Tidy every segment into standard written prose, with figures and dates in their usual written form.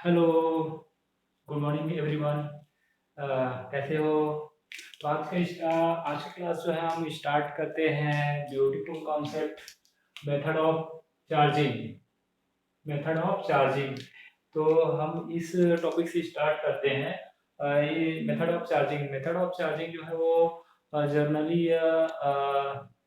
Hello, good morning everyone. कैसे हो? तो आज का क्लास जो है हम स्टार्ट करते हैं beautiful concept charging method of charging. तो हम इस टॉपिक से स्टार्ट करते हैं। ये मेथड ऑफ चार्जिंग जो है वो जर्नली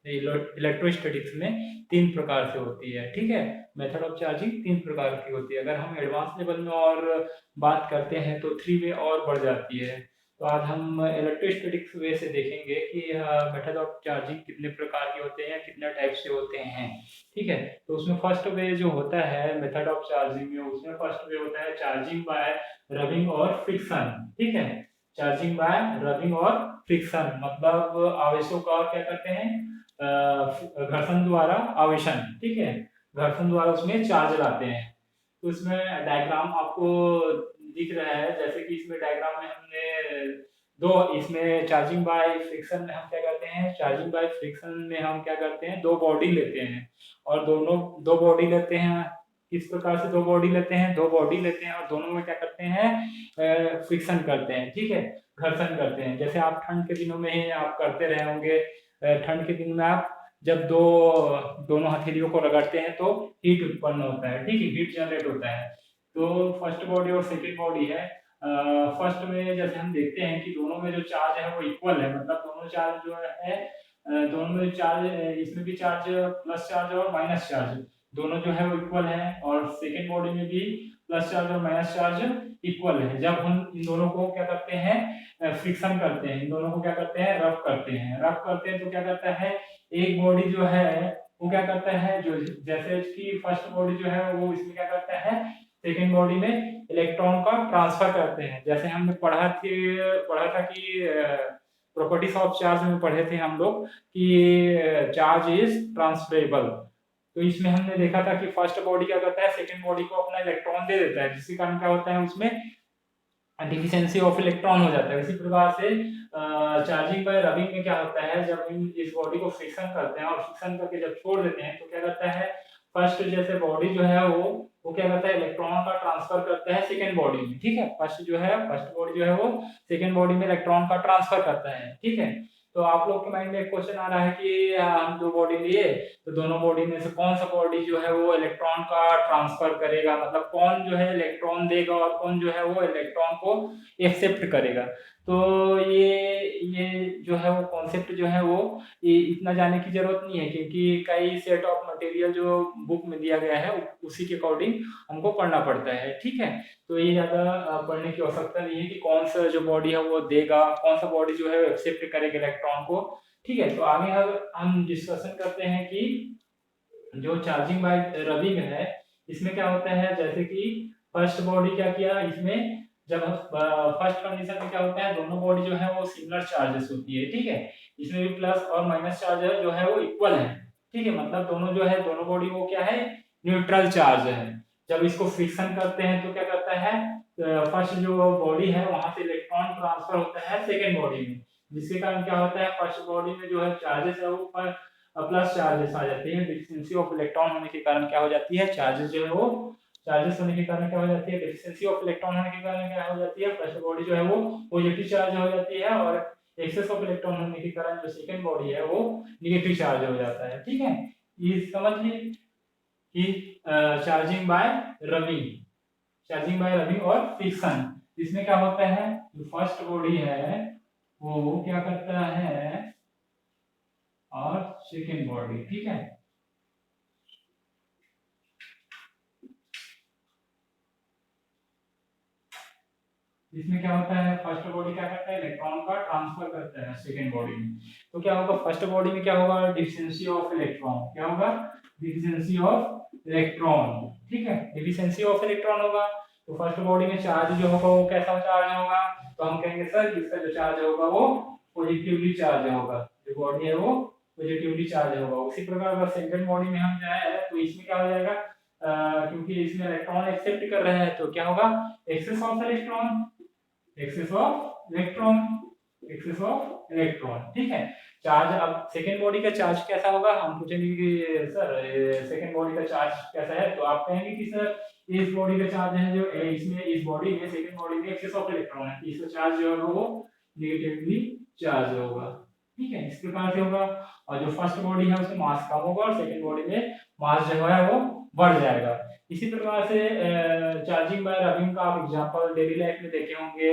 इलेक्ट्रोस्टैटिक्स में तीन प्रकार से होती है। ठीक है, मेथड ऑफ चार्जिंग तीन प्रकार की होती है। अगर हम एडवांस लेवल में और बात करते हैं तो थ्री वे और बढ़ जाती है। तो आज हम इलेक्ट्रोस्टैटिक्स वे से देखेंगे कि मेथड ऑफ चार्जिंग कितने प्रकार के होते हैं, कितने टाइप से होते हैं। ठीक है, तो उसमें फर्स्ट वे जो होता है मेथड ऑफ चार्जिंग में, उसमें फर्स्ट वे होता है चार्जिंग बाय रबिंग और फ्रिक्शन। ठीक है, चार्जिंग बाय रबिंग और फ्रिक्शन मतलब आवेशों का क्या करते हैं, घर्षण द्वारा आवेशन। ठीक है, घर्षण द्वारा उसमें चार्ज लाते हैं। तो इसमें डायग्राम आपको दिख रहा है, जैसे कि इसमें डायग्राम में हमने दो, इसमें चार्जिंग बाय फ्रिक्शन में हम क्या करते हैं, चार्जिंग बाय फ्रिक्शन में हम क्या करते हैं, दो बॉडी लेते हैं और दोनों दो बॉडी लेते हैं। किस प्रकार से दो बॉडी लेते हैं, दो बॉडी लेते हैं और दोनों में क्या करते हैं, फ्रिक्शन करते हैं। ठीक है, घर्षण करते हैं। जैसे आप ठंड के दिनों में ही आप करते रहे होंगे, ठंड के दिन में आप जब दोनों हथेलियों को रगड़ते हैं तो हीट उत्पन्न होता है। ठीक है, हीट जनरेट होता है। तो फर्स्ट बॉडी और सेकेंड बॉडी है। फर्स्ट में जैसे हम देखते हैं कि दोनों में जो चार्ज है वो इक्वल है, मतलब दोनों चार्ज जो है, दोनों में चार्ज, इसमें भी चार्ज प्लस चार्ज और माइनस चार्ज दोनों जो है वो इक्वल है, और सेकेंड बॉडी में भी प्लस चार्ज और माइनस चार्ज इक्वल है। जब हम इन दोनों को क्या करते हैं, फ्रिक्शन करते हैं, इन दोनों को क्या करते हैं, रफ करते हैं तो क्या करता है, एक बॉडी जो है वो क्या करता है, जो जैसे कि फर्स्ट बॉडी जो है वो इसमें क्या करता है, सेकेंड बॉडी में इलेक्ट्रॉन का ट्रांसफर करते हैं। जैसे हमने पढ़ा था कि प्रॉपर्टीज ऑफ चार्ज में पढ़े थे हम लोग कि चार्ज इज ट्रांसफरेबल। तो इसमें हमने देखा था कि फर्स्ट बॉडी क्या करता है, सेकेंड बॉडी को अपना इलेक्ट्रॉन दे देता है, जिसके कारण क्या होता है, उसमें डिफिशियंसी ऑफ इलेक्ट्रॉन हो जाता है। इसी प्रकार से चार्जिंग बाय रबिंग में क्या होता है, जब हम इस बॉडी को फ्रिक्शन करते हैं और फ्रिक्शन करके जब छोड़ देते हैं तो क्या करता है, फर्स्ट जैसे बॉडी जो है वो क्या करता है, इलेक्ट्रॉन का ट्रांसफर करता है सेकेंड बॉडी में। ठीक है, फर्स्ट बॉडी जो है वो सेकेंड बॉडी में इलेक्ट्रॉन का ट्रांसफर करता है। ठीक है, तो आप लोग के माइंड में एक क्वेश्चन आ रहा है कि हम दो बॉडी लिए तो दोनों बॉडी में से कौन सा बॉडी जो है वो इलेक्ट्रॉन का ट्रांसफर करेगा, मतलब कौन जो है इलेक्ट्रॉन देगा और कौन जो है वो इलेक्ट्रॉन को एक्सेप्ट करेगा। तो ये जो है वो कॉन्सेप्ट जो है वो ये इतना जाने की जरूरत नहीं है, क्योंकि कई सेट ऑफ मटेरियल जो बुक में दिया गया है उसी के अकॉर्डिंग हमको पढ़ना पड़ता है। ठीक है, तो ये ज़्यादा पढ़ने की आवश्यकता नहीं है कि कौन सा जो बॉडी है वो देगा, कौन सा बॉडी जो है वो एक्सेप्ट करेगा इलेक्ट्रॉन को। ठीक है, तो आगे हम डिस्कशन करते हैं कि जो चार्जिंग बाय रबिंग है, इसमें क्या होता है, जैसे कि फर्स्ट बॉडी क्या किया, इसमें जब फर्स्ट कंडीशन में क्या होता है, दोनों बॉडी जो है वो सिमिलर चार्जेस होती है। ठीक है, इसमें भी प्लस और माइनस चार्ज जो है वो इक्वल है। ठीक है, मतलब दोनों जो है, दोनों बॉडी वो क्या है, न्यूट्रल चार्ज है। जब इसको फ्रिक्शन करते हैं तो क्या करता है, फर्स्ट जो बॉडी है वहां से इलेक्ट्रॉन ट्रांसफर होता है सेकेंड बॉडी में, जिसके कारण क्या होता है, फर्स्ट बॉडी में जो है चार्जेस है वो प्लस चार्जेस आ जाती है। डिफिशियंसी ऑफ इलेक्ट्रॉन होने के कारण क्या हो जाती है, चार्जेस जो है वो, चार्जेस होने के कारण क्या हो जाती है, डिफिशियंसी ऑफ इलेक्ट्रॉन होने के कारण क्या हो जाती है, फर्स्ट बॉडी जो है वो पॉजिटिव चार्ज हो जाती है, और एक्सेस ऑफ इलेक्ट्रॉन होने के कारण जो सेकंड बॉडी है वो निगेटिव चार्ज हो जाता है। ठीक है, ये समझिए कि चार्जिंग बाय रबिंग और फ्रिक्शन, इसमें क्या होता है, जो फर्स्ट बॉडी है वो क्या करता है और सेकेंड बॉडी। ठीक है, इसमें क्या होता है, फर्स्ट बॉडी क्या करता है, इलेक्ट्रॉन का ट्रांसफर करता है सेकेंड बॉडी में। तो क्या होगा, फर्स्ट बॉडी में क्या होगा, डिफिशियंसी ऑफ इलेक्ट्रॉन, क्या होगा, डिफिशियंसी ऑफ इलेक्ट्रॉन। ठीक है, डिफिशियंसी ऑफ इलेक्ट्रॉन होगा। तो फर्स्ट बॉडी में चार्ज जो होगा वो कैसा चार्ज होगा, तो हम कहेंगे सर इसका जो चार्ज होगा वो पॉजिटिवली चार्ज होगा, जो बॉडी है वो पॉजिटिवली चार्ज होगा। उसी प्रकार अगर सेकंड बॉडी में हम जाए तो इसमें क्या हो जाएगा, क्योंकि इसमें इलेक्ट्रॉन एक्सेप्ट कर रहे हैं तो क्या होगा, excess of electron, excess of electron. Excess of electron, ठीक है। चार्ज, अब सेकेंड बॉडी का चार्ज कैसा होगा, हम पूछेंगे कि सर सेकेंड बॉडी का चार्ज कैसा है, तो आप कहेंगे कि सर इस बॉडी का चार्ज है जो इसमें, इस बॉडी में, सेकेंड बॉडी में एक्सेस ऑफ इलेक्ट्रॉन है, इसका चार्ज जो होगा वो नेगेटिवली चार्ज होगा, ठीक है, इस प्रकार से होगा। और जो फर्स्ट बॉडी है उसमें मास कम होगा और सेकेंड बॉडी में मास जो है वो बढ़ जाएगा। इसी प्रकार से चार्जिंग बाय रबिंग का आप एग्जांपल डेली लाइफ में देखे होंगे।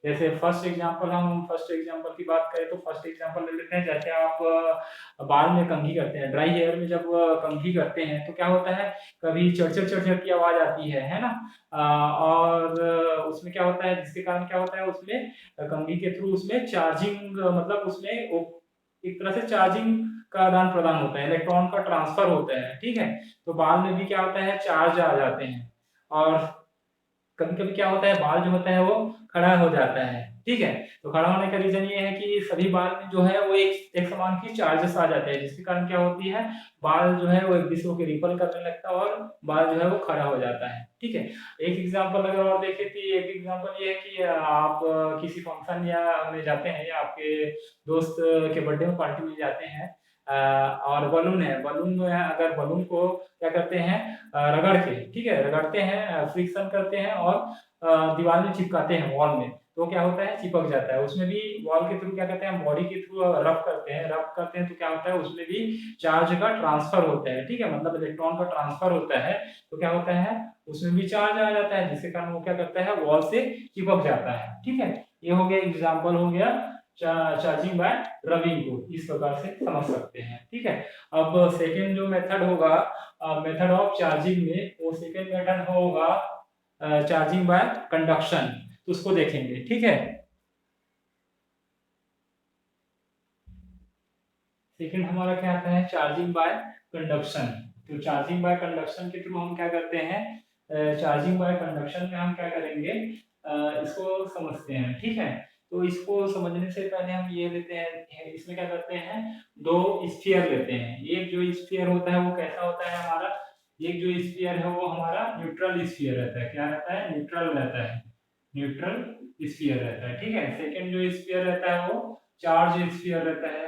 जैसे फर्स्ट एग्जांपल की बात करें तो फर्स्ट एग्जांपल ले लेते हैं, जैसे आप बाल में कंघी करते हैं, ड्राई हेयर में जब कंघी करते हैं तो क्या होता है, कभी चढ़ चढ़ की आवाज आती है ना। और उसमें क्या होता है, जिसके कारण क्या होता है, उसमें कंघी के थ्रू उसमें चार्जिंग, मतलब उसमें एक तरह से चार्जिंग का आदान प्रदान होता है, इलेक्ट्रॉन का ट्रांसफर होता है, ठीक है। तो बाल में भी क्या होता है, चार्ज आ जाते हैं। और कभी-कभी क्या होता है, बाल जो होता है वो खड़ा हो जाता है, ठीक है। तो खड़ा होने का रीज़न ये है कि सभी बाल में जो है वो एक समान की चार्जेस आ जाते हैं, जिसके कारण क्या होती है, बाल जो है वो एक-दूसरे को रिपल करने लगता है और बाल जो है वो खड़ा हो जाता है, ठीक है। एक एग्ज़ाम्पल अगर और देखें तो एक एग्ज़ाम्पल ये है कि आप किसी फंक्शन या में जाते हैं या आपके दोस्त के बर्थडे में पार्टी में जाते हैं, और बलून है, बलून जो है, अगर बलून को क्या करते हैं, रगड़ के, ठीक है, रगड़ते हैं, फ्रिक्शन करते हैं और दीवार में चिपकाते हैं, वॉल में, तो क्या होता है, चिपक जाता है। उसमें भी वॉल के थ्रू क्या करते हैं, बॉडी के थ्रू रब करते हैं तो क्या होता है, उसमें भी चार्ज का ट्रांसफर होता है, ठीक है, मतलब इलेक्ट्रॉन का ट्रांसफर होता है। तो क्या होता है, उसमें भी चार्ज आ जाता है, जिसके कारण वो क्या करता है, वॉल से चिपक जाता है, ठीक है। ये हो गया एग्जाम्पल, हो गया चार्जिंग बाय रबिंग को, इस प्रकार से समझ सकते हैं, ठीक है। अब सेकेंड जो मेथड होगा, मेथड ऑफ चार्जिंग में, वो सेकेंड मेथड होगा चार्जिंग बाय कंडक्शन, तो उसको देखेंगे, ठीक है। सेकेंड हमारा क्या आता है, चार्जिंग बाय कंडक्शन। तो चार्जिंग बाय कंडक्शन के थ्रू हम क्या करते हैं, चार्जिंग बाय कंडक्शन में हम क्या करेंगे, इसको समझते हैं, ठीक है। तो इसको समझने से पहले हम ये लेते हैं, इसमें क्या करते हैं, दो स्फीयर लेते हैं। एक जो स्फीयर होता है वो कैसा होता है हमारा, एक जो स्फीयर है वो हमारा न्यूट्रल स्फीयर रहता है, क्या रहता है, न्यूट्रल रहता है, न्यूट्रल स्फीयर रहता है, ठीक है। सेकेंड जो स्फीयर रहता है वो चार्ज स्फीयर रहता है,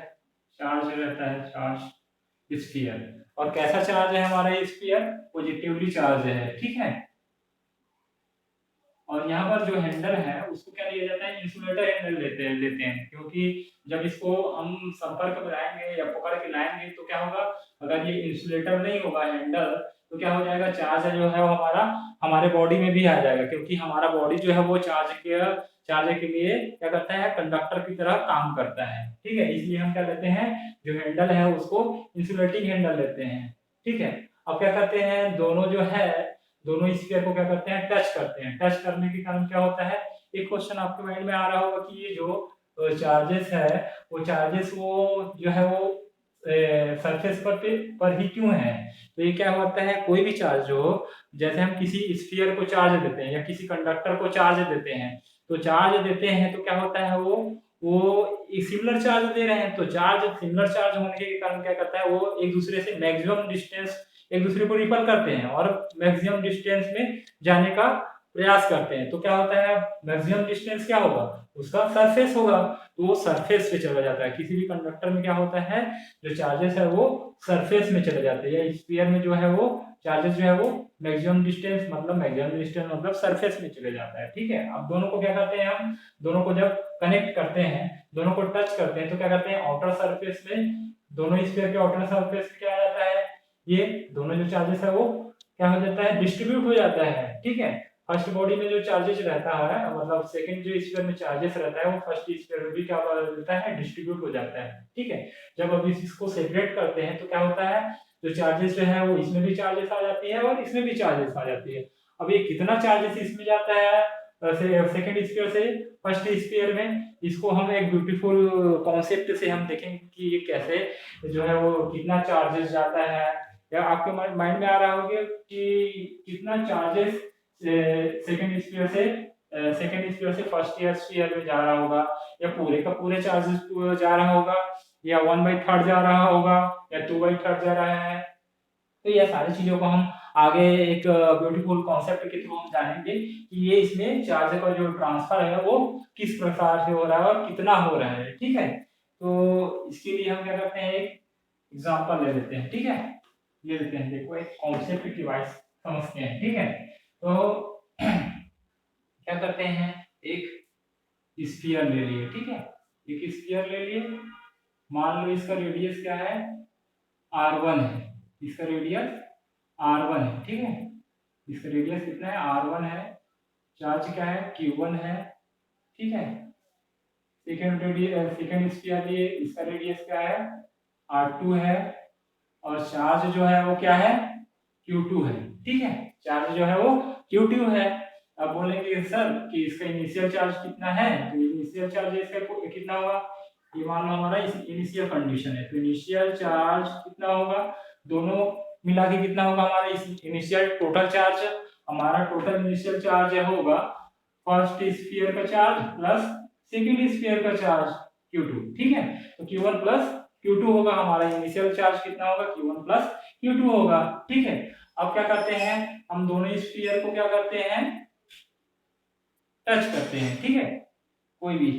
चार्ज रहता है, चार्ज स्फीयर। और कैसा चार्ज है हमारा स्फीयर, पॉजिटिवली चार्ज है, ठीक है। और यहाँ पर जो हैंडल है उसको क्या लिया जाता है, इंसुलेटर हैंडल लेते हैं, क्योंकि जब इसको हम संपर्क में लाएंगे या पकड़ के लाएंगे तो क्या होगा, अगर ये इंसुलेटर नहीं होगा हैंडल, तो क्या हो जाएगा, चार्ज जो है वो हमारा हमारे बॉडी में भी आ जाएगा, क्योंकि हमारा बॉडी जो है वो चार्ज के लिए क्या करता है, कंडक्टर की तरह काम करता है, ठीक है। इसलिए हम क्या लेते हैं, जो हैंडल है उसको इंसुलेटिंग हैंडल लेते हैं, ठीक है। अब क्या करते हैं, दोनों जो है, दोनों स्फीयर को क्या करते हैं, टच करते हैं। टच करने के कारण क्या होता है, एक क्वेश्चन आपके माइंड में आ रहा होगा कि ये जो चार्जेस है, वो चार्जेस वो जो है वो सरफेस पर ही क्यों है। तो ये क्या होता है, कोई भी चार्ज हो, जैसे हम किसी स्फीयर को चार्ज देते हैं या किसी कंडक्टर को चार्ज देते हैं, तो चार्ज देते हैं तो क्या होता है, वो सिमिलर चार्ज दे रहे हैं, तो चार्ज सिमिलर चार्ज होने के कारण क्या करता है, वो एक दूसरे से मैक्सिमम डिस्टेंस, एक दूसरे को रिपल करते हैं और मैक्सिमम डिस्टेंस में जाने का प्रयास करते हैं। तो क्या होता है, मैक्सिमम डिस्टेंस क्या होगा, उसका सरफेस होगा, तो वो सरफेस पे चला जाता है। किसी भी कंडक्टर में क्या होता है, जो चार्जेस है वो सरफेस में चले जाते हैं, या स्फीयर में जो है वो चार्जेस जो है वो मैक्सिमम डिस्टेंस मतलब सरफेस में चले जाता है, ठीक है। अब दोनों को क्या करते हैं, हम दोनों को जब कनेक्ट करते हैं, दोनों को टच करते हैं, तो क्या करते हैं, आउटर सरफेस में, दोनों स्फीयर के आउटर सरफेस में क्या आ जाता है, ये दोनों जो चार्जेस है वो क्या हो जाता है, डिस्ट्रीब्यूट हो जाता है, ठीक है। फर्स्ट बॉडी में जो चार्जेस रहता है, मतलब सेकंड जो स्फीयर में चार्जेस रहता है वो फर्स्ट स्फीयर में भी क्या हो जाता है, डिस्ट्रीब्यूट हो जाता है, ठीक है। जब अब इसको सेपरेट करते हैं तो क्या होता है, जो चार्जेस जो है वो इसमें भी चार्जेस आ जाती है और इसमें भी चार्जेस आ जाती है। अब ये कितना चार्जेस इसमें जाता है सेकंड स्फीयर से फर्स्ट स्फीयर में, इसको हम एक ब्यूटीफुल कॉन्सेप्ट से हम देखेंगे कि ये कैसे जो है वो कितना चार्जेस जाता है, या आपके माइंड में आ रहा होगा कि कितना चार्जेस सेकंड स्फीयर से फर्स्ट ईयर स्फीयर में जा रहा होगा, या पूरे का पूरे चार्जेस जा रहा होगा, या 1/3 जा रहा होगा, या 2/3 जा रहा है। तो ये सारी चीजों को हम आगे एक ब्यूटीफुल कॉन्सेप्ट के थ्रू हम जानेंगे कि ये इसमें चार्ज का जो ट्रांसफर है वो किस प्रकार से हो रहा है और कितना हो रहा है, ठीक है। तो इसके लिए हम क्या करते हैं, एक एग्जांपल ले लेते हैं, ठीक है। ये लेते हैं, देखो एक कॉन्सेप्ट डिवाइस समझते हैं, ठीक है। तो क्या करते हैं, एक स्फीयर ले लिए, ठीक है। एक स्फीयर ले लिए, मान लो इसका रेडियस क्या है, r1 है, इसका रेडियस r1 है, ठीक है। इसका रेडियस कितना है, r1 है। चार्ज क्या है, q1 है, ठीक है। सेकेंड स्फीयर लिए, इसका रेडियस क्या है, r2 है। और चार्ज जो है वो क्या है, q2 है, ठीक है। चार्ज जो है वो q2 है। अब बोलेंगे सर कि इसका इनिशियल चार्ज कितना है, तो इनिशियल चार्ज इसका कितना होगा, ये मान लो हमारा इनिशियल कंडीशन है, तो इनिशियल चार्ज कितना होगा, दोनों मिला के कितना होगा हमारा इनिशियल टोटल चार्ज। हमारा टोटल इनिशियल चार्ज होगा फर्स्ट स्फीयर का चार्ज प्लस सेकेंड स्फीयर का चार्ज q2, ठीक है। तो q1 प्लस q2 होगा, हमारा इनिशियल चार्ज कितना होगा, q1 प्लस q2 होगा, ठीक है। अब क्या करते हैं, हम दोनों स्फीयर को क्या करते हैं, टच करते हैं, ठीक है। कोई भी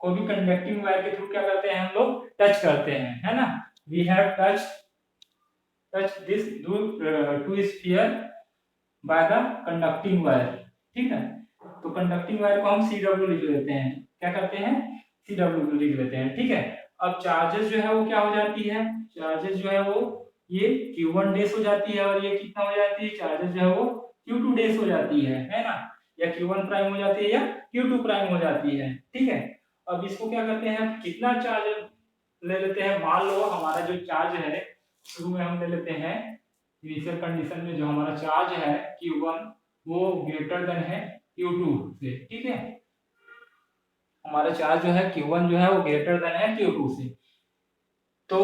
कंडक्टिंग वायर के थ्रू क्या करते हैं, हम लोग टच करते हैं, है ना। We have touch this to sphere by the conducting wire, ठीक है। तो कंडक्टिंग वायर को हम CW लिख लेते हैं, क्या करते हैं, CW लिख लेते हैं, ठीक है। अब चार्जेस जो है वो क्या हो जाती है, चार्जेस जो है वो ये q1 डेस हो जाती है, और ये कितना हो जाती है, चार्जेस जो है वो q2 डेस हो जाती है ना। या q1 प्राइम हो जाती है या q2 प्राइम हो जाती है, ठीक है। अब इसको क्या करते हैं, कितना चार्ज ले लेते हैं, मान लो हमारा जो चार्ज है शुरू में हम ले लेते हैं, इनिशियल कंडीशन में जो हमारा चार्ज है q1 वो ग्रेटर देन है q2 से, ठीक है। हमारा चार्ज जो है q1 जो है वो ग्रेटर देन है q2 से। तो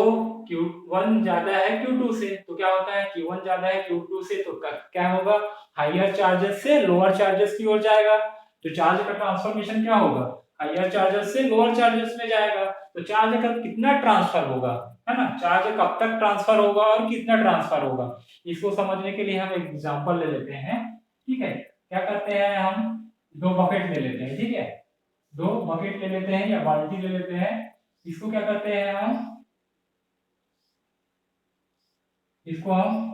q1 ज्यादा है q2 से, तो क्या होता है, q1 ज्यादा है q2 से, तो क्या होगा, हायर चार्जेस से लोअर चार्जेस की ओर जाएगा। तो चार्ज का ट्रांसफॉर्मेशन क्या होगा, हायर चार्जेस से लोअर चार्जेस में जाएगा। तो चार्ज का कितना ट्रांसफर होगा, है ना, चार्ज कब तक ट्रांसफर होगा और कितना ट्रांसफर होगा, इसको समझने के लिए हम एक एग्जांपल ले लेते हैं, ठीक है। क्या करते हैं, हम दो बकेट ले लेते हैं, ठीक है। दो बकेट ले लेते हैं या बाल्टी ले लेते हैं। इसको क्या करते हैं, हम इसको हम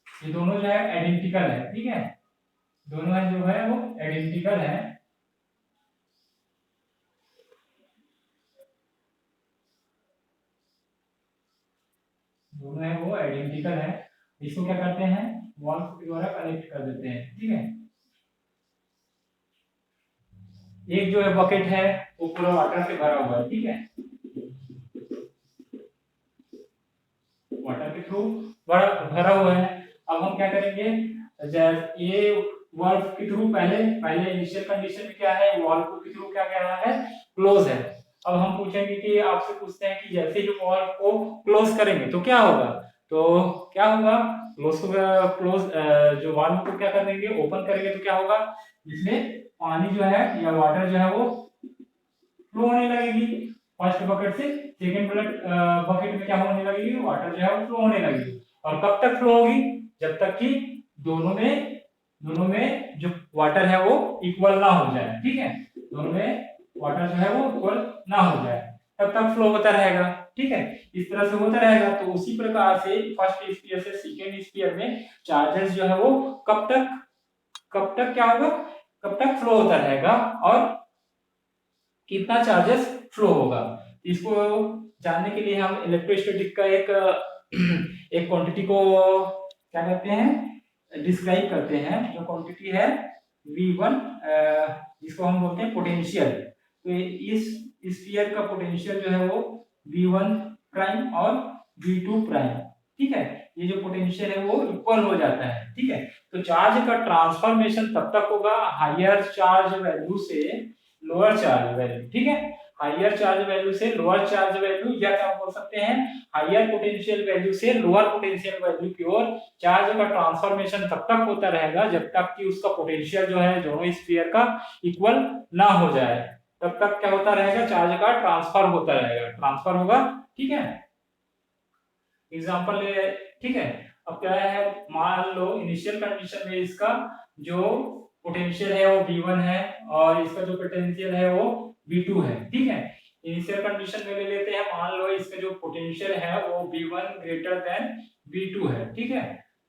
ये दोनों जो है आइडेंटिकल है, ठीक है। दोनों है जो है वो आइडेंटिकल है, दोनों है वो आइडेंटिकल है। इसको क्या करते हैं, वॉल के द्वारा कनेक्ट कर देते हैं, ठीक है। एक जो है बकेट है वो पूरा वाटर से भरा हुआ है, ठीक है, वाटर के थ्रू भरा भरा हुआ है। अब हम क्या करेंगे, ये वाल्व के थ्रू पहले पहले इनिशियल कंडीशन में क्या है, वाल्व के थ्रू क्या कह रहा है, क्लोज है। अब हम पूछेंगे कि आपसे पूछते हैं कि जैसे ही वाल्व को क्लोज करेंगे तो क्या होगा, तो क्या होगा, क्लोज जो वाल्व को क्या करेंगे, ओपन करेंगे तो क्या होगा, इसमें पानी जो है या वाटर जो है वो फ्लो होने लगेगी। फर्स्ट बकेट से सेकंड बकेट में क्या होने लगेगी, वाटर जो है वो फ्लो होने लगेगी। और कब तक फ्लो होगी, जब तक कि दोनों में जो वाटर है वो इक्वल ना हो जाए, ठीक है। दोनों में वाटर जो है वो इक्वल ना हो जाए तब तक फ्लो होता रहेगा, ठीक है। इस तरह से होता रहेगा। तो उसी प्रकार से फर्स्ट स्फीयर से सेकंड स्फीयर में चार्जेस जो है वो कब तक क्या होगा, कब तक फ्लो होता रहेगा और कितना चार्जेस फ्लो होगा। इसको जानने के लिए हम इलेक्ट्रोस्टैटिक का एक एक क्वांटिटी को क्या कहते हैं, डिस्क्राइब करते हैं। जो क्वांटिटी है V1, जिसको हम बोलते हैं पोटेंशियल। तो इस स्फीयर का पोटेंशियल जो है वो V1 प्राइम और V2 प्राइम, ठीक है। ये जो पोटेंशियल है वो इक्वल हो जाता है, ठीक है। तो चार्ज का ट्रांसफॉर्मेशन तब तक होगा हायर चार्ज वैल्यू से लोअर चार्ज वैल्यू, ठीक है। हायर चार्ज वैल्यू से लोअर चार्ज वैल्यू, या क्या बोल सकते हैं, हायर पोटेंशियल वैल्यू से लोअर पोटेंशियल वैल्यू की ओर चार्ज का ट्रांसफॉर्मेशन तब तक होता रहेगा जब तक कि उसका पोटेंशियल जो है दोनों स्फीयर का इक्वल ना हो जाए। तब तक क्या होता रहेगा, चार्ज का ट्रांसफर होता रहेगा, ट्रांसफर होगा, ठीक है। एग्जांपल ले, ठीक है। अब क्या है, मान लो इनिशियल कंडीशन में इसका जो पोटेंशियल है वो V1 है और इसका जो पोटेंशियल है वो V2 है, ठीक है। इनिशियल कंडीशन में ले लेते हैं, मान लो इसका जो पोटेंशियल है वो V1 ग्रेटर देन V2 है, ठीक है।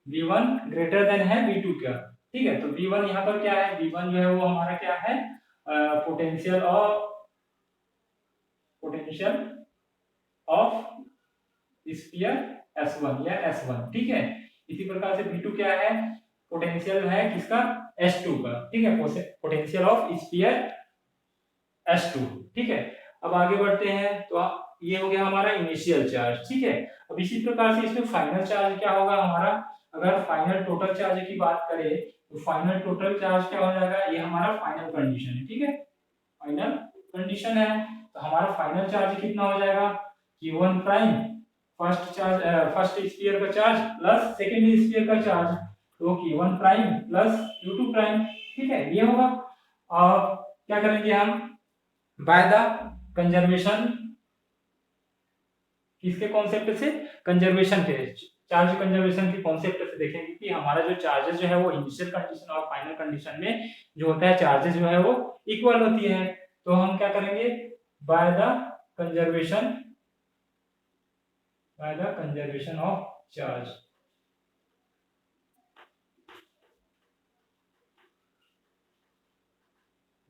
V1 ग्रेटर देन है V2 का, ठीक है। तो V1 यहाँ पर क्या है, V1 जो है वो हमारा क्या है, पोटेंशियल ऑफ स्फीयर S1 या S1, ठीक है। इसी प्रकार से V2 क्या है, पोटेंशियल है किसका, S2 का, ठीक है। पोटेंशियल ऑफ स्फीयर S2, ठीक है। अब आगे बढ़ते हैं, तो ये हो गया हमारा इनिशियल चार्ज, ठीक है। अब इसी प्रकार से इसमें फाइनल चार्ज क्या होगा हमारा, अगर फाइनल टोटल चार्ज की बात करें तो फाइनल टोटल चार्ज क्या हो जाएगा, ये हमारा फाइनल कंडीशन है, ठीक है। फाइनल कंडीशन है, तो हमारा फाइनल चार्ज कितना हो जाएगा, Q1 प्राइम फर्स्ट स्फीयर का चार्ज प्लस सेकेंड स्फीयर का चार्ज, तो Q1 prime plus Q2 prime, ठीक है, ये होगा। अब क्या करेंगे हम, बाय द कंजर्वेशन, किसके कॉन्सेप्ट से, कंजर्वेशन के, चार्ज कंजर्वेशन के कॉन्सेप्ट से देखेंगे कि हमारा जो चार्जेस जो है वो इनिशियल कंडीशन और फाइनल कंडीशन में जो होता है चार्जेस जो है वो इक्वल होती है। तो हम क्या करेंगे, by the conservation of charge,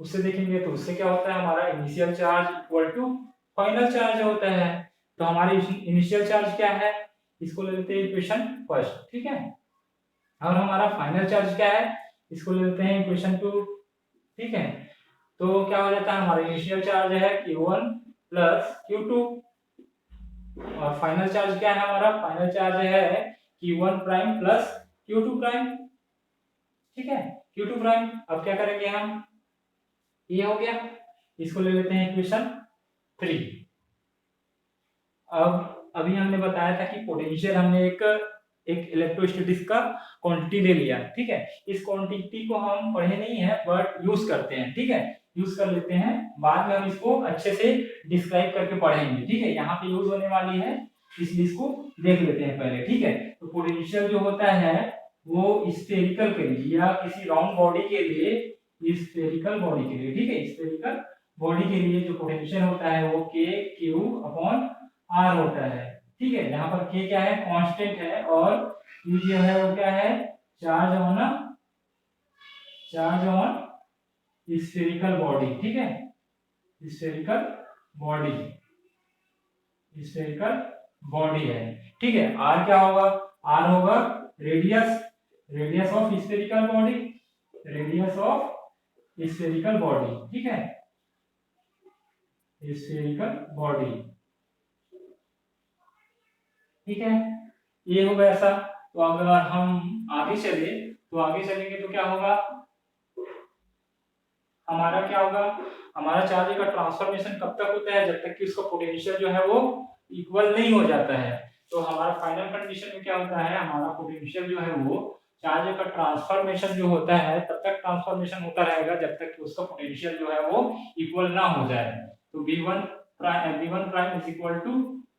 उससे देखेंगे तो उससे क्या होता है, हमारा initial charge equal to final charge होता है। तो हमारी इनिशियल चार्ज क्या है, इसको ले लेते हैं इक्वेशन फर्स्ट, ठीक है। और हमारा फाइनल चार्ज क्या है, इसको ले लेते हैं इक्वेशन 2, ठीक है। तो क्या हो जाता है, हमारा इनिशियल चार्ज है Q1 प्लस Q2 और फाइनल चार्ज क्या है, हमारा फाइनल चार्ज है Q1 prime plus Q2 prime, ठीक है, Q2 प्राइम। अब क्या करेंगे हम, ये हो गया, इसको ले लेते हैं इक्वेशन 3। अब अभी हमने बताया था कि पोटेंशियल हमने एक इलेक्ट्रोस्टैटिक्स का क्वांटिटी ले लिया, ठीक है। इस क्वांटिटी को हम पढ़े नहीं है बट यूज करते हैं, ठीक है, यूज कर लेते हैं, बाद में हम इसको अच्छे से डिस्क्राइब करके पढ़ेंगे, ठीक है। यहाँ पे यूज होने वाली है इसलिए इसको देख लेते हैं पहले, ठीक है। तो पोटेंशियल जो होता है वो स्फेरिकल के लिए या किसी राउंड बॉडी के लिए, स्फेरिकल बॉडी के लिए, ठीक है, स्फेरिकल बॉडी के लिए जो पोटेंशियल होता है वो K/Q/R होता है, ठीक है। यहाँ पर K क्या है, कांस्टेंट है, और Q जो है वो क्या है, चार्ज ऑन स्फेरिकल बॉडी, ठीक है, स्फेरिकल बॉडी है, ठीक है। R क्या होगा, R होगा रेडियस ऑफ स्फेरिकल बॉडी, ठीक है, स्फेरिकल बॉडी, ठीक है, ये होगा ऐसा। तो अगर हम आगे चलेंगे तो क्या होगा, हमारा क्या होगा, हमारा चार्ज का ट्रांसफॉर्मेशन कब तक होता है, जब तक कि उसका पोटेंशियल जो है वो इक्वल नहीं हो जाता है। तो हमारा फाइनल कंडीशन में क्या होता है, हमारा पोटेंशियल जो है वो चार्ज का ट्रांसफॉर्मेशन जो होता है तब तक ट्रांसफॉर्मेशन होता रहेगा जब तक कि उसका पोटेंशियल जो है वो इक्वल ना हो जाए। तो V1 prime is equal to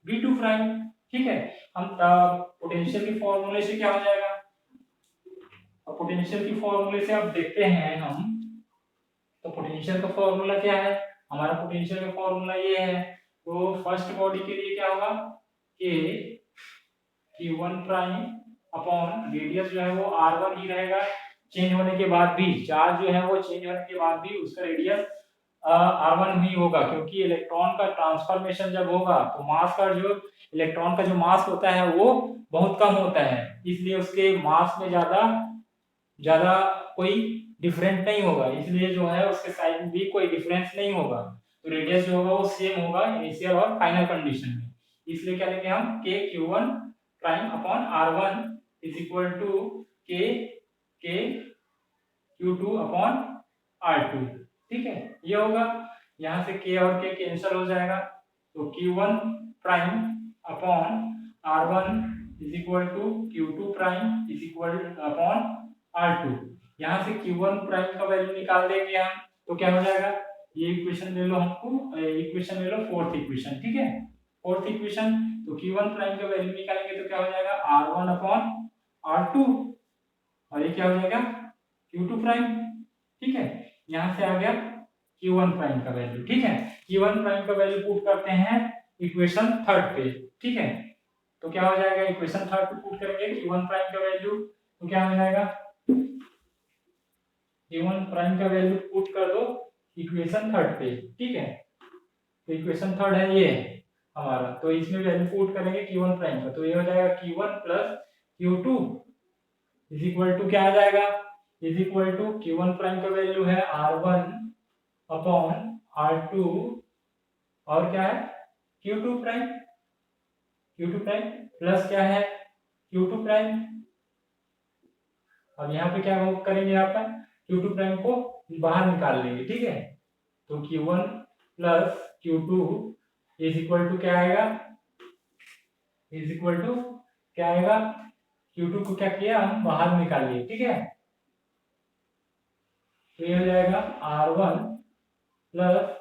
V2 prime, ठीक है। हम पोटेंशियल के फॉर्मूले से क्या हो जाएगा, अब पोटेंशियल की फॉर्मूले से अब देखते हैं हम, तो पोटेंशियल का फॉर्मूला क्या है, हमारा पोटेंशियल का फॉर्मूला ये है। तो फर्स्ट बॉडी के लिए क्या होगा, Q1 प्राइम अपॉन रेडियस जो है वो R1 ही रहेगा, चेंज होने के बाद भी, चार्ज जो है वो चेंज होने के बाद भी उसका रेडियस R1 ही होगा, क्योंकि इलेक्ट्रॉन का ट्रांसफॉर्मेशन जब होगा तो मास का जो इलेक्ट्रॉन का जो मास होता है वो बहुत कम होता है, इसलिए उसके मास में ज्यादा कोई डिफरेंट नहीं होगा, इसलिए जो है उसके साइड में भी कोई डिफरेंस नहीं होगा। तो रेडियस जो होगा वो सेम होगा इनिशियल और फाइनल कंडीशन में, इसलिए क्या लेंगे हम, K/Q1 prime upon R1 is equal to K/Q2 upon R2, ठीक है, ये होगा। यहाँ से K और K कैंसिल हो जाएगा, तो Q1 prime upon R1 is equal to Q2 prime is equal upon R2। यहाँ से Q1 प्राइम का वैल्यू निकाल देंगे हम, तो क्या हो जाएगा, ये इक्वेशन ले लो, हमको इक्वेशन ले लो, फोर्थ इक्वेशन, ठीक है, फोर्थ इक्वेशन। तो Q1 प्राइम का वैल्यू निकालेंगे तो क्या हो जाएगा, R1 अपॉन R2 और ये क्या हो जाएगा Q2 प्राइम। ठीक है, यहां से आ गया Q1 प्राइम का वैल्यू। ठीक है, Q1 प्राइम का वैल्यू पुट करते हैं इक्वेशन थर्ड पे। ठीक है, तो क्या हो जाएगा, इक्वेशन थर्ड पे पुट करेंगे Q1 प्राइम का वैल्यू, तो क्या हो जाएगा Q1 प्राइम का वैल्यू पुट कर दो इक्वेशन थर्ड पे। ठीक है, तो इक्वेशन थर्ड है ये हमारा, तो इसमें वैल्यू पुट करेंगे Q1 प्राइम का, तो ये हो जाएगा Q1 plus Q2 is equal to क्या आ जाएगा, is equal to Q1 prime का वैल्यू है R1 अपॉन R2 और क्या है Q2 prime, Q2 prime plus क्या है Q2 प्राइम। अब यहाँ पे क्या करेंगे, यहाँ पर Q2 प्राइम को बाहर निकाल लेंगे। ठीक है, तो Q1 plus Q2 is equal to क्या आएगा, इज इक्वल टू क्या आएगा, Q2 को क्या किया हम बाहर निकाल लिए। ठीक है, तो ये हो जाएगा R1 plus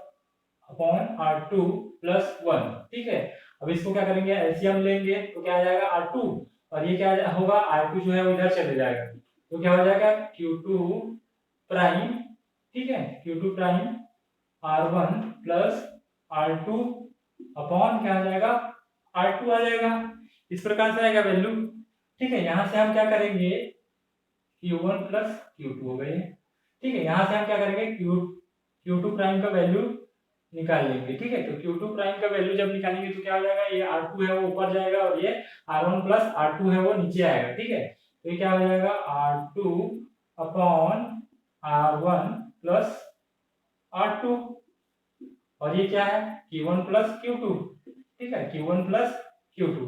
upon R2 plus 1। ठीक है, अब इसको क्या करेंगे, एलसीएम लेंगे तो क्या आ जाएगा R2 और ये क्या होगा, R2 जो है वो इधर चले जाएगा, तो क्या हो जाएगा Q2 प्राइम। ठीक है, Q2 prime R1 plus R2 upon क्या आ जाएगा R2 आ जाएगा, इस प्रकार से आएगा वैल्यू। ठीक है, यहां से हम क्या करेंगे Q1 प्लस Q2 हो गए। ठीक है, यहां से हम क्या करेंगे Q2 प्राइम का वैल्यू निकाल लेंगे। ठीक है, तो Q2 प्राइम का वैल्यू जब निकालेंगे तो क्या हो जाएगा, ये R2 है वो ऊपर जाएगा और ये R1 प्लस R2 है वो नीचे आएगा। ठीक है, तो ये क्या हो जाएगा R2 upon R1 plus R2 और ये क्या है Q1 प्लस Q2। ठीक है, Q1 प्लस Q2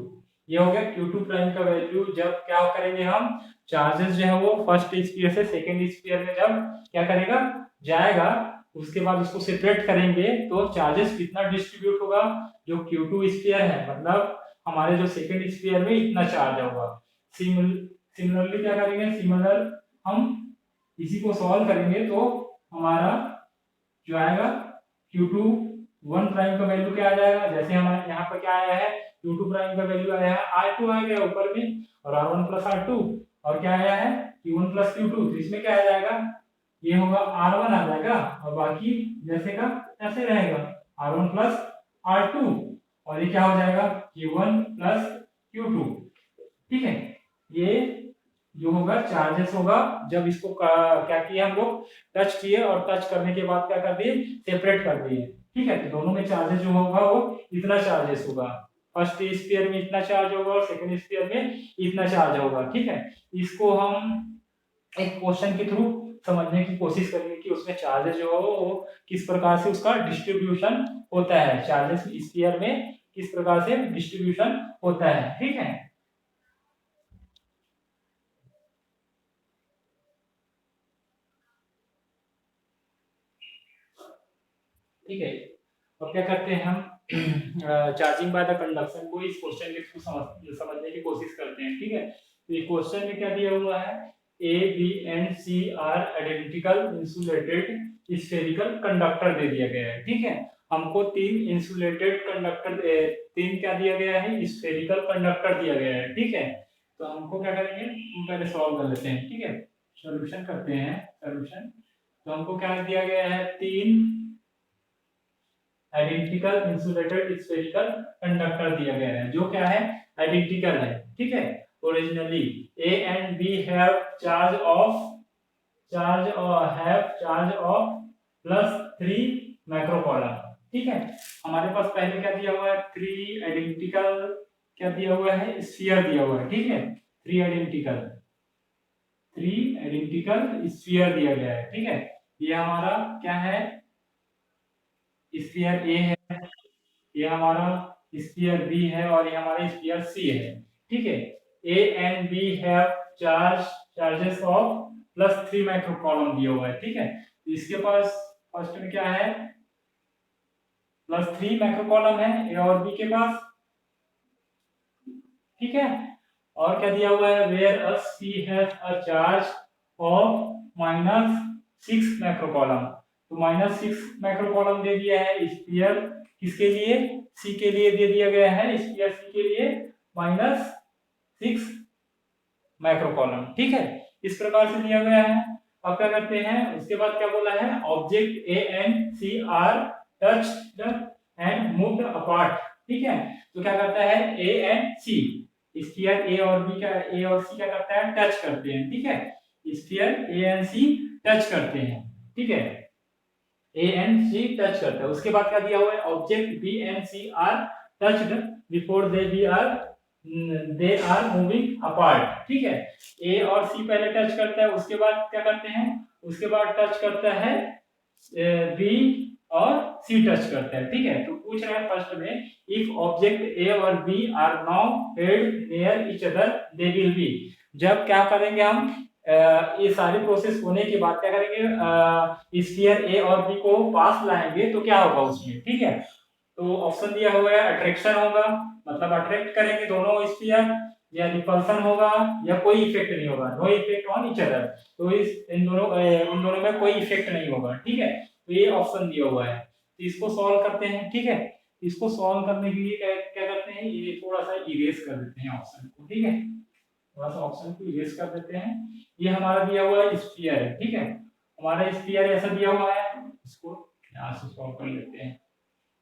ये हो गया Q2 प्राइम का वैल्यू। जब क्या करेंगे हम, चार्जेस जो है वो फर्स्ट स्फीयर से सेकंड स्फीयर में जब क्या करेगा जाएगा, उसके बाद उसको सेपरेट करेंगे तो चार्जेस कितना डिस्ट्रीब्यूट होगा, जो Q2 स्फीयर है मतलब हमारे जो सेकंड स्फीयर में इतना चार्ज होगा। सिमिलरली क्या करेंगे, सिमिलर हम इसी को सॉल्व करेंगे तो हमारा जो आएगा Q2 1 प्राइम का वैल्यू क्या आ जाएगा, जैसे हमारे यहाँ पर क्या आया है Q2 प्राइम का वैल्यू आया है R2 आ गया ऊपर में और R1 प्लस R2 और क्या आया है Q1 प्लस Q2, तो इसमें क्या आ जाएगा, ये होगा R1 आ जाएगा और बाकी जैसे का ऐसे रहेगा R1 प्लस R2 और ये क्या हो जाएगा Q1 प्लस Q2। ठीक है, ये जो होगा चार्जेस होगा जब इसको क्या किया हम लोग टच किए और टच करने के बाद क्या कर दिए सेपरेट कर दिए। ठीक है, तो दोनों में चार्जेस जो होगा वो इतना चार्जेस होगा, फर्स्ट स्फीयर में इतना चार्ज होगा और सेकंड स्फीयर में इतना चार्ज होगा। ठीक है, इसको हम एक क्वेश्चन के थ्रू समझने की कोशिश करेंगे कि उसमें चार्जेस जो हो वो किस प्रकार से उसका डिस्ट्रीब्यूशन होता है, चार्जेस स्फीयर में किस प्रकार से डिस्ट्रीब्यूशन होता है। ठीक है, ठीक है, अब क्या करते हैं हम चार्जिंग बाय द कंडक्शन को इस क्वेश्चन के थ्रू समझने की कोशिश करते हैं। ठीक है, तो ये क्वेश्चन में क्या दिया हुआ है, A B and C are identical insulated spherical conductor दे दिया गया है। ठीक है, हमको तीन इंसुलेटेड कंडक्टर तीन क्या दिया गया है स्फेरिकल कंडक्टर दिया गया है। ठीक है, तो हमको क्या करेंगे, हम पहले सॉल्व कर लेते हैं। ठीक है, सॉल्यूशन करते हैं, सॉल्यूशन तो हमको क्या दिया गया है, तीन आइडेंटिकल इंसुलेटेड स्फेरिकल कंडक्टर दिया गया है जो क्या है आइडेंटिकल है। ठीक है, originally A and B have charge of +3 microcoulomb. ठीक है, हमारे पास पहले क्या दिया हुआ है, थ्री आइडेंटिकल क्या दिया हुआ है स्फीयर दिया हुआ है। ठीक है, थ्री आइडेंटिकल स्फीयर दिया गया है। ठीक है, ये हमारा क्या है स्फीयर ए है, ये हमारा स्फीयर बी है और ये हमारा स्फीयर सी है। ठीक है, A and B have charges of +3 microcoulomb दिया हुआ है। ठीक है, तो इसके पास फर्स्ट में क्या है +3 माइक्रोकॉलम है ए और बी के पास। ठीक है, और क्या दिया हुआ है where a C has a charge of -6 microcoulomb, तो -6 माइक्रोकॉलम दे दिया है स्फीयर किसके लिए, सी के लिए दे दिया गया है, स्फीयर सी के लिए -6 मैक्रो कॉलम, ठीक है। इस प्रकार से दिया गया है। अब क्या करते हैं, उसके बाद क्या बोला है, object A and C are touched and moved apart, ठीक है। तो क्या करता है ए एंड सी, स्फीयर ए और बी का, ए और सी क्या करता है, टच करते हैं, ठीक है। Sphere A and C touch करते हैं, ठीक है। ए एंड सी टच करता है। उसके बाद क्या दिया हुआ है, object B and C are touched before they are moving apart, ठीक है। ए और सी पहले टच करता है, उसके बाद क्या करते हैं, उसके बाद टच करता है बी और सी टच करता है, ठीक है। तो पूछ रहा है फर्स्ट में, इफ ऑब्जेक्ट ए और B are now held near each other they will be. जब क्या करेंगे हम, ये सारी प्रोसेस होने के बाद क्या करेंगे, स्फीयर ए और बी को पास लाएंगे तो क्या होगा उसमें, ठीक है। तो ऑप्शन दिया हुआ है, अट्रैक्शन होगा, मतलब अट्रैक्ट करेंगे दोनों स्फीयर, या रिपल्सन होगा, या कोई इफेक्ट नहीं होगा, no effect on each other. तो इन दोनों उन दोनों में कोई इफेक्ट नहीं होगा, ठीक है। तो ये ऑप्शन दिया हुआ है। तो इसको सॉल्व करते हैं, ठीक है। इसको सॉल्व करने के लिए क्या क्या करते हैं, ये थोड़ा सा इरेज कर देते हैं ऑप्शन को, ठीक है। थोड़ा सा ऑप्शन को इरेज कर देते हैं। ये हमारा दिया हुआ है स्फीयर है, ठीक है। हमारा स्फीयर ऐसा दिया हुआ है, इसको यहाँ से सॉल्व कर लेते हैं,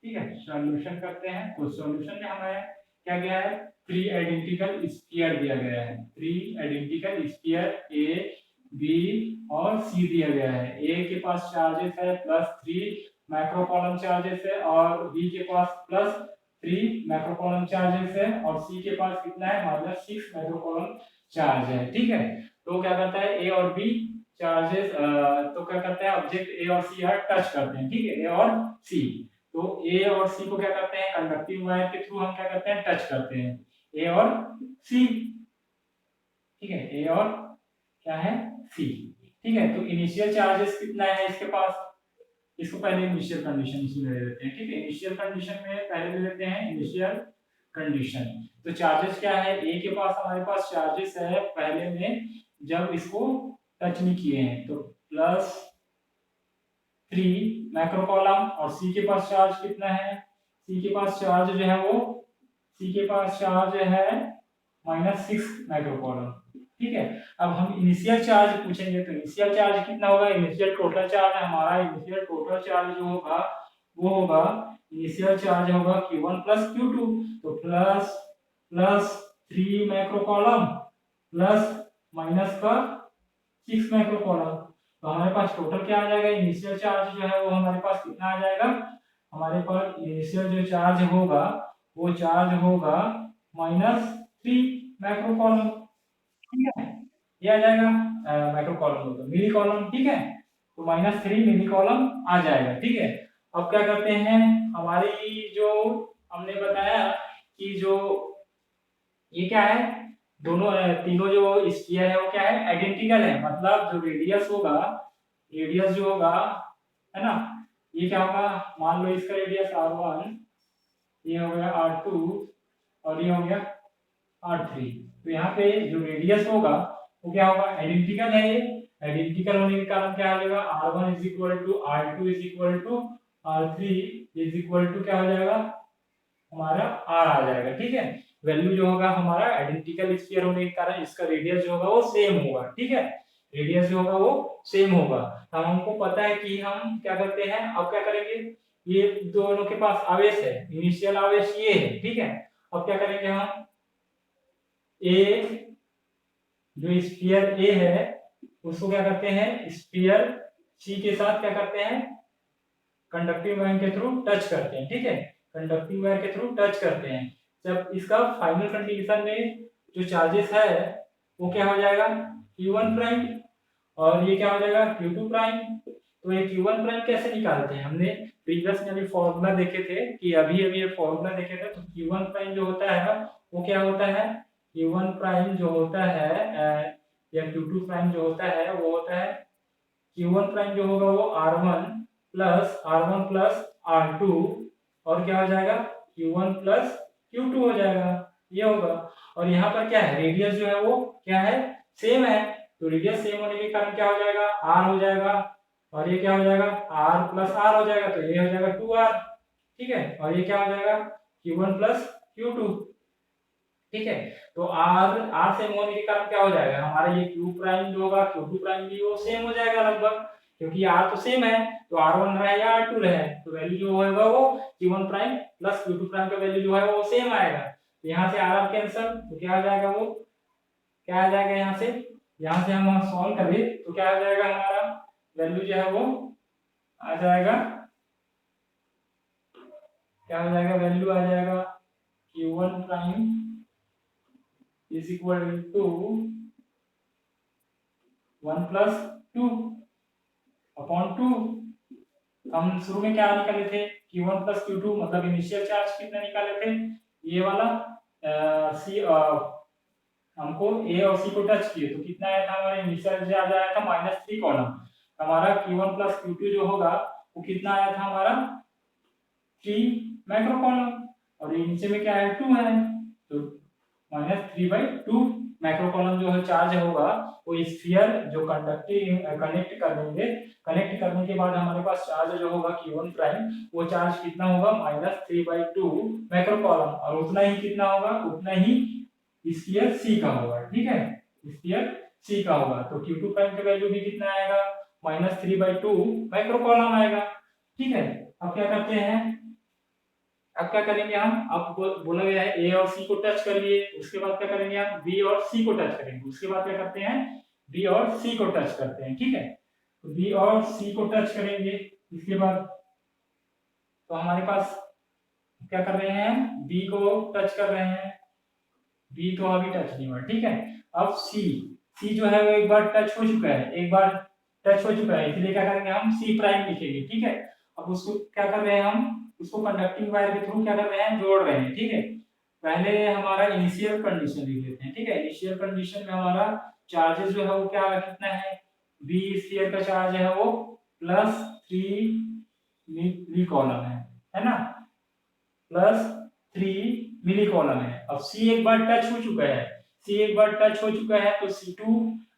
ठीक है। सॉल्यूशन करते हैं। तो सॉल्यूशन में हमें क्या गया है, 3 आइडेंटिकल स्फीयर दिया गया है। 3 आइडेंटिकल स्फीयर ए बी और सी दिया गया है। ए के पास चार्जेस है +3 माइक्रोकॉलम चार्जेस है, और बी के पास +3 माइक्रोकॉलम चार्जेस है, और सी के पास कितना है, -6 माइक्रोकॉलम चार्ज है, ठीक है। तो क्या करता है, ए और बी चार्जेस, तो क्या करता है, ऑब्जेक्ट ए और सी आर टच करते हैं, ठीक है, ए और सी। तो ए और सी को क्या करते हैं, कंडक्टिंग वायर के थ्रू हम क्या करते हैं, टच करते हैं, ए और सी, ठीक है। ए और क्या है, सी, ठीक है। तो इनिशियल चार्जेस कितना है इसके पास, इसको पहले इनिशियल कंडीशन इसमें ले लेते हैं, ठीक है। इनिशियल कंडीशन में पहले ले लेते हैं इनिशियल कंडीशन। तो चार्जेस क्या है, ए के पास हमारे पास चार्जेस है पहले में, जब इसको टच नहीं किए हैं, तो +3 माइक्रोकॉलम, और सी के पास चार्ज कितना है, सी के पास चार्ज जो है वो, सी के पास चार्ज है -6 माइक्रोकॉलम, ठीक है। अब हम इनिशियल चार्ज पूछेंगे, तो इनिशियल चार्ज कितना होगा, इनिशियल टोटल चार्ज है हमारा, इनिशियल टोटल चार्ज जो होगा वो होगा, इनिशियल चार्ज होगा Q1 + Q2। तो +3 माइक्रोकॉलम प्लस माइनस का 6 माइक्रोकॉलम। तो हमारे पास टोटल क्या आ जाएगा, इनिशियल चार्ज जो है वो हमारे पास कितना आ जाएगा, हमारे पास इनिशियल जो चार्ज होगा वो चार्ज होगा -3 माइक्रोकॉलम, ठीक है। ये आ जाएगा माइक्रो कॉलम होगा, मिली कॉलम, ठीक है। तो -3 मिली कॉलम आ जाएगा, ठीक है। अब क्या करते हैं, हमारी जो हमने बताया कि जो ये क्या है, दोनों तीनों जो स्फीयर है वो क्या है, आइडेंटिकल है, मतलब जो रेडियस होगा, रेडियस जो होगा, है ना, ये क्या होगा, मान लो इसका रेडियस r1, ये हो गया r2, और ये हो गया r3। तो यहाँ पे जो रेडियस होगा वो क्या होगा, आइडेंटिकल है ये। आइडेंटिकल होने के कारण क्या हो जाएगा, r1 = r2 r3 क्या हो जाएगा, हमारा r आ जाएगा, ठीक है। वैल्यू जो होगा हमारा आइडेंटिकल स्फीयर होने के कारण इसका रेडियस जो होगा वो सेम होगा, ठीक है। रेडियस जो होगा वो सेम होगा। अब हमको पता है कि हम क्या करते हैं, अब क्या करेंगे, ये दोनों के पास आवेश है, इनिशियल आवेश ये है, ठीक है। अब क्या करेंगे हम, ए जो स्फीयर ए है उसको क्या करते हैं, स्फीयर सी के साथ क्या करते हैं, कंडक्टिंग वायर के थ्रू टच करते हैं, ठीक है। कंडक्टिंग वायर के थ्रू टच करते हैं। जब इसका फाइनल कंडीशन में जो चार्जेस है वो क्या हो जाएगा, Q1 प्राइम, और ये क्या हो जाएगा, Q2 प्राइम। तो ये Q1 प्राइम कैसे निकालते हैं, हमने प्रीवियस में भी फॉर्मूला देखे थे, कि अभी अभी ये फॉर्मूला देखे थे। तो Q1 प्राइम जो होता है वो क्या होता है, Q1 प्राइम जो होता है या Q2 प्राइम जो होता है वो होता है, Q1 प्राइम जो होगा वो R1 प्लस R2, और क्या हो जाएगा, Q1 प्लस Q2 हो जाएगा, ये होगा। और यहाँ पर क्या है, रेडियस जो है वो क्या है, सेम है। तो रेडियस सेम होने के कारण क्या हो जाएगा, R हो जाएगा, और ये क्या हो जाएगा, R प्लस R हो जाएगा, तो ये हो जाएगा 2R, ठीक है। और ये क्या हो जाएगा, Q1 प्लस Q2, ठीक है। तो आर आर सेम होने के कारण क्या हो जाएगा, हमारा ये क्यू प्राइम जो होगा क्यू टू प्राइम भी वो सेम हो जाएगा लगभग, क्योंकि आर तो सेम है, तो आर वन रहे या आर टू रहे, तो वैल्यू जो होगा वो Q one prime plus Q two prime का वैल्यू जो है वो सेम आएगा। तो यहाँ से आर आर कैंसल, तो क्या आ जाएगा, वो क्या आ जाएगा, यहाँ से हम सॉल्व करें तो क्या आ जाएगा, हमारा वैल्यू जो है वो आ जाएगा, क्या हो जाएगा, वैल्यू आ जाएगा q1 prime is equal to 1 प्लस 2 अपॉन 2। हम शुरू में क्या निकाले थे, q1 प्लस q2 मतलब इनिशियल चार्ज कितना निकाले थे, ये वाला सी हमको ए और सी को टच किए तो कितना आया था, हमारा इनिशियल चार्ज आया था -3 कॉलम। हमारा q1 प्लस q2 जो होगा वो कितना आया था, हमारा 3 माइक्रो कॉलम, और ये नीचे में क्या है 2 है, तो -3/2 माइक्रो कॉलम जो है चार्ज होगा वो स्फीयर जो कंडक्टिंग कनेक्ट कर देंगे, कनेक्ट करने के बाद हमारे पास चार्ज जो होगा q1 प्राइम वो चार्ज कितना होगा -3/2 माइक्रो कॉलम, और उतना ही कितना होगा, उतना ही स्फीयर c का होगा, ठीक है, स्फीयर c का होगा। तो q2 प्राइम का वैल्यू भी कितना आएगा, -3/2 माइक्रो कॉलम आएगा, ठीक है। अब क्या करते हैं, अब क्या करेंगे हम, अब बोला गया है ए और सी को टच करिए, उसके बाद क्या करेंगे हम, बी और सी को टच करेंगे, उसके बाद क्या करते हैं, बी और सी को टच करते हैं, ठीक है। तो बी और सी को टच करेंगे, इसके बाद तो हमारे पास क्या कर रहे हैं, बी को टच कर रहे हैं, बी तो अभी टच नहीं हुआ, ठीक है। अब सी, सी जो है वो एक बार टच हो चुका है, एक बार टच हो चुका है, इसलिए क्या करेंगे हम सी प्राइम लिखेंगे, ठीक है। अब उसको क्या कर रहे हैं हम, उसको कंडक्टिंग वायर के थ्रू क्या कर रहे हैं, जोड़ रहे हैं, ठीक है। पहले हमारा इनिशियल कंडीशन लिख लेते हैं, ठीक है। इनिशियल कंडीशन में हमारा चार्जेस जो है वो क्या कितना है, बी स्फीयर का चार्ज है वो +3 मिली कॉलम है ना, +3 मिली कॉलम है। अब सी एक बार टच हो चुका है, सी एक बार टच हो चुका है, तो C2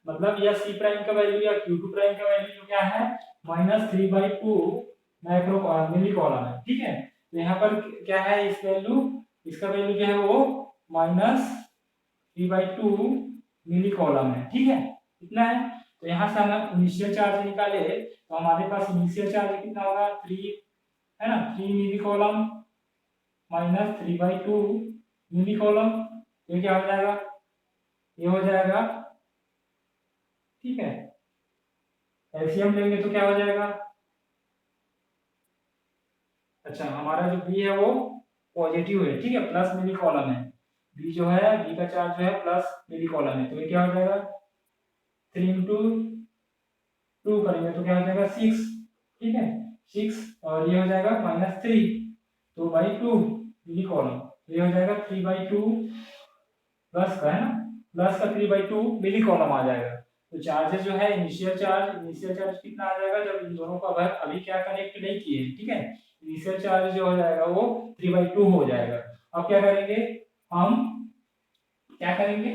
मतलब या C प्राइम का वैल्यू या Q2 प्राइम का वैल्यू जो क्या है -3/2 माइक्रो मिली कॉलम है, ठीक है। तो यहाँ पर क्या है, इस वैल्यू, इसका वैल्यू जो है वो -3/2 मिली कॉलम है, ठीक है, इतना है। तो यहाँ से हम इनिशियल चार्ज निकाले तो हमारे पास इनिशियल चार्ज कितना होगा, 3 है ना, 3 मिली कॉलम -3/2 मिली कॉलम, ये क्या हो जाएगा, ये हो जाएगा, ठीक है। एलसीएम लेंगे तो क्या हो जाएगा, अच्छा हमारा जो बी है वो पॉजिटिव है, ठीक है, प्लस मिली कॉलम है, बी जो है, बी का चार्ज जो है प्लस मिली कॉलम है, तो ये क्या हो जाएगा, 3 इंटू 2 करेंगे तो क्या हो जाएगा 6, ठीक है, 6, और ये हो जाएगा -3 तो बाई 2 मिली कॉलम, तो ये हो जाएगा 3/2 प्लस का है ना, प्लस का 3/2 मिली कॉलम आ जाएगा। तो चार्जेस जो है इनिशियल चार्ज कितना आ जाएगा, जब इन दोनों का वर्ग अभी क्या कनेक्ट नहीं किए, ठीक है, इनिशियल चार्ज जो हो जाएगा वो 3/2 हो जाएगा। अब क्या करेंगे हम, क्या करेंगे,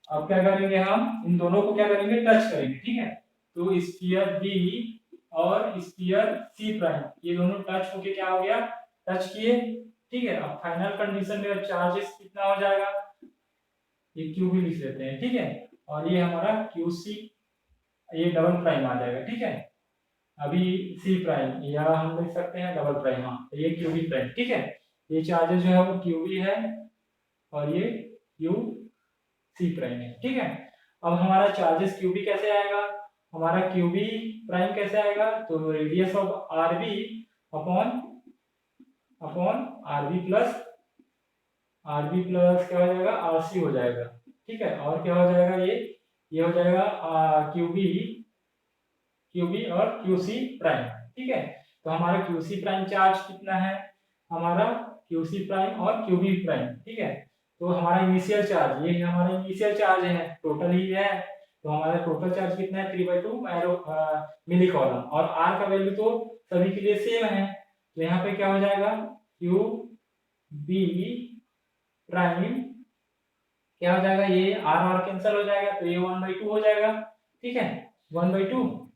अब क्या करेंगे हम, इन दोनों को क्या करेंगे, टच करेंगे, ठीक है। तो स्फीयर बी और स्फीयर सी प्राइम ये दोनों टच होके क्या हो गया, टच किए, ठीक है। अब फाइनल कंडीशन में चार्जेस कितना हो जाएगा, ये क्यू भी लिख लेते हैं, ठीक है, और ये हमारा क्यू सी, ये डबल प्राइम आ जाएगा, ठीक है। अभी सी प्राइम या हम लिख सकते हैं डबल प्राइम, हाँ, तो ये क्यू बी प्राइम, ठीक है। ये चार्जेस जो है वो क्यू बी है और ये क्यू सी प्राइम है, ठीक है। अब हमारा चार्जेस क्यू बी कैसे आएगा, हमारा क्यू बी प्राइम कैसे आएगा, तो radius of R B upon upon R B plus क्या हो जाएगा, आर सी हो जाएगा, ठीक है। और क्या हो जाएगा, ये हो जाएगा क्यू बी और क्यू सी प्राइम, ठीक है। तो हमारा क्यू सी प्राइम चार्ज कितना है, हमारा क्यू सी प्राइम और क्यू बी प्राइम, ठीक है। तो हमारा इनिशियल चार्ज, ये हमारा इनिशियल चार्ज है, टोटल ही है, तो हमारा टोटल चार्ज कितना है 3/2 मिली कॉलम, और आर का वैल्यू तो सभी के लिए सेम है, तो यहाँ पे क्या हो जाएगा, क्यू बी प्राइम क्या हो जाएगा, ये आर आर कैंसिल हो जाएगा, तो ये 1/2 हो जाएगा, ठीक है, 1/2,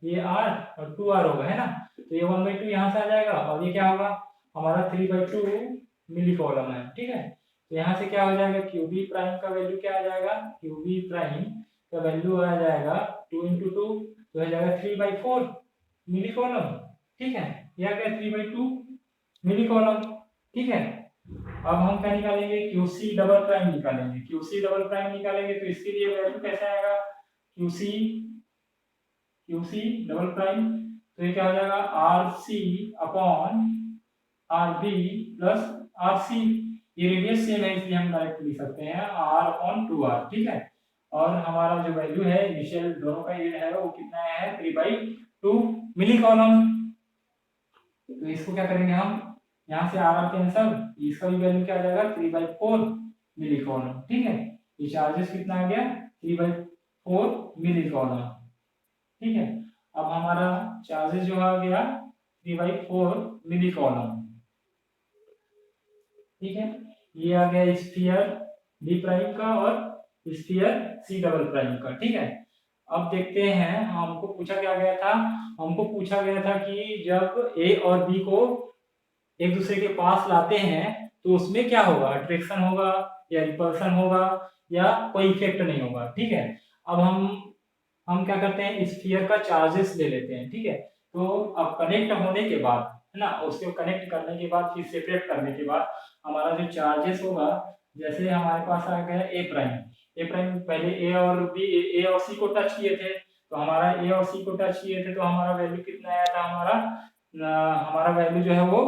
ये आर और 2r होगा, है ना, तो ये 1/2 यहाँ से आ जाएगा, और ये क्या होगा, हमारा 3/2 मिली कॉलम है, ठीक है। तो यहाँ से क्या हो जाएगा, क्यू बी प्राइम का वैल्यू क्या आ जाएगा, क्यू बी प्राइम का वैल्यू आ जाएगा 2 × 2 तो हो जाएगा 3/4 मिली कॉलम। ठीक है, यह क्या 3/2 मिली कॉलम। ठीक है, अब हम क्या निकालेंगे, QC डबल प्राइम निकालेंगे। QC डबल प्राइम निकालेंगे तो इसके लिए वैल्यू कैसे आएगा, QC डबल प्राइम तो ये क्या हो जाएगा RC upon RB plus RC। ये रेडियस सेम है इसलिए हम डायरेक्ट लिख सकते हैं R/2R। ठीक है, और हमारा जो वैल्यू है इनिशियल दोनों का ये है वो कितना है 3/2 मिली कॉलम। तो इसको क्या करेंगे हम, यहाँ से आर कैंसल, इसका भी वैल्यू क्या आ जाएगा 3/4 मिली कॉलम। ठीक है, ये चार्जेस कितना आ गया 3/4 मिली कॉलम। ठीक है, अब हमारा चार्जेस जो आ गया 3/4 मिली कॉलम। ठीक है, ये आ गया स्फीयर बी प्राइम का और स्फीयर सी डबल प्राइम का। ठीक है, अब देखते हैं हमको पूछा क्या गया था, हमको पूछा गया था कि जब ए और बी को एक दूसरे के पास लाते हैं तो उसमें क्या होगा, अट्रैक्शन होगा या रिपल्शन होगा या कोई इफेक्ट नहीं होगा। ठीक है, अब हम क्या करते हैं, स्फीयर का चार्जेस ले लेते हैं। ठीक है, तो अब कनेक्ट होने के बाद है ना, उसको कनेक्ट करने के बाद फिर सेपरेट करने के बाद हमारा जो चार्जेस होगा, जैसे हमारे पास आ गया ए प्राइम पहले ए और सी को टच किए थे, तो हमारा ए और सी को टच किए थे तो हमारा वैल्यू कितना आया था, हमारा वैल्यू जो है वो